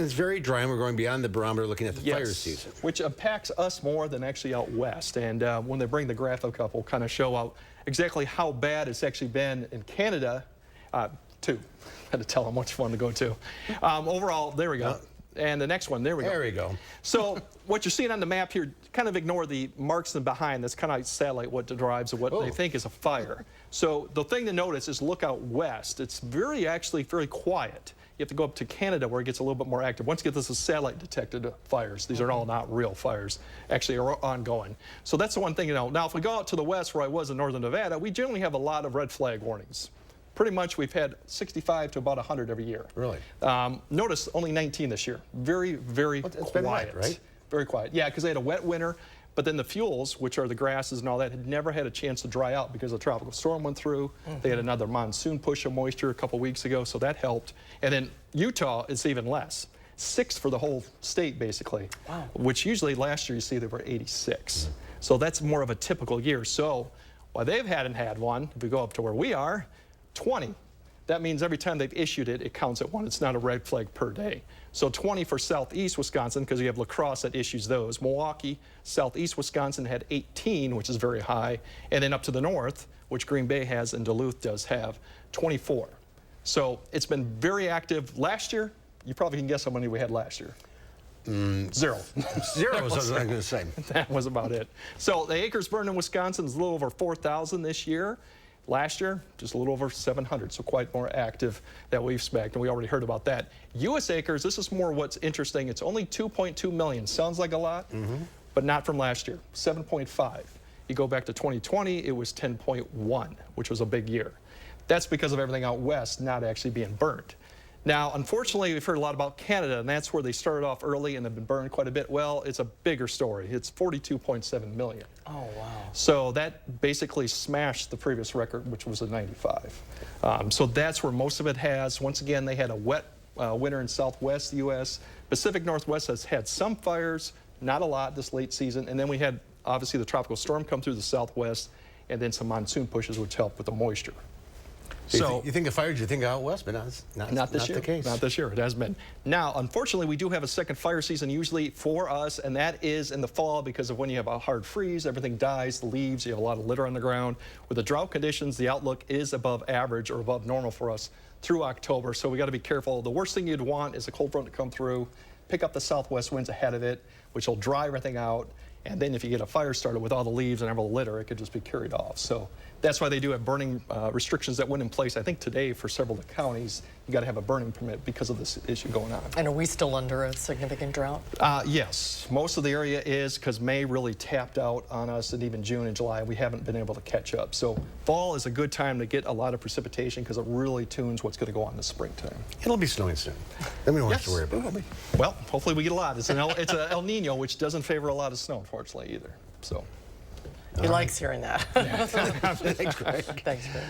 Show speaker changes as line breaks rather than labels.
It's very dry, and we're going beyond the barometer looking at the
Yes,
fire season.
which impacts us more than actually out west. And when they bring the graphic up, we'll kind of show out exactly how bad it's actually been in Canada, too. I had to tell them which one to go to. Overall, there we go. And the next one, there we go.
There we go.
So what you're seeing on the map here, kind of ignore the marks in behind. That's kind of like satellite, what drives what they think is a fire. So the thing to notice is look out west. It's actually very quiet. You have to go up to Canada where it gets a little bit more active. Once you get this as satellite detected fires, these are all not real fires, actually are ongoing. So that's the one thing to know. Now, if we go out to the west where I was in northern Nevada, we generally have a lot of red flag warnings. Pretty much we've had 65 to about 100 every year.
Really?
Notice only 19 this year. Very, very quiet.
It's been wet, right?
Very quiet. Yeah, because they had a wet winter, but then the fuels, which are the grasses and all that, had never had a chance to dry out because a tropical storm went through. They had another monsoon push of moisture a couple weeks ago, so that helped. And then Utah is even less. 6 for the whole state, basically. Wow. Which usually last year you see they were 86. So that's more of a typical year. So while they hadn't had one, if we go up to where we are, 20. That means every time they've issued it, it counts at one. It's not a red flag per day. So 20 for southeast Wisconsin, because you have La Crosse that issues those. Milwaukee, southeast Wisconsin had 18, which is very high. And then up to the north, which Green Bay has and Duluth does have, 24. So it's been very active. Last year, you probably can guess how many we had last year. 0.
0 is what I was going to say.
That was about it. So the acres burned in Wisconsin is a little over 4,000 this year. Last year, just a little over 700, so quite more active that we expect, and we already heard about that. U.S. acres, this is more what's interesting. It's only 2.2 million. Sounds like a lot, but not from last year, 7.5. You go back to 2020, it was 10.1, which was a big year. That's because of everything out west not actually being burned. Now, unfortunately, we've heard a lot about Canada, and that's where they started off early and have been burned quite a bit. Well, it's a bigger story. It's 42.7 million. Oh, wow. So that basically smashed the previous record, which was a 95. So that's where most of it has. Once again, they had a wet winter in southwest U.S. Pacific Northwest has had some fires, not a lot this late season. And then we had, obviously, the tropical storm come through the southwest, and then some monsoon pushes, which helped with the moisture.
So you think the fires, you think out west, but not
this year.
The case.
Not this year. It has been. Now, unfortunately, we do have a second fire season usually for us, and that is in the fall because of when you have a hard freeze, everything dies, the leaves, you have a lot of litter on the ground. With the drought conditions, the outlook is above average or above normal for us through October, so we got to be careful. The worst thing you'd want is a cold front to come through, pick up the southwest winds ahead of it, which will dry everything out. And then if you get a fire started with all the leaves and all the litter, it could just be carried off. So that's why they do have burning restrictions that went in place, I think today for several of the counties. You got to have a burning permit because of this issue going on.
And are we still under a significant drought?
Yes, most of the area is, because May really tapped out on us, and even June and July we haven't been able to catch up. So fall is a good time to get a lot of precipitation because it really tunes what's going to go on in the springtime.
It'll be snowing soon. Then we won't have to worry about it.
Well, hopefully we get a lot. It's an El Nino, which doesn't favor a lot of snow, unfortunately, either. So.
He likes hearing that.
Thanks, Greg.
Thanks, Greg.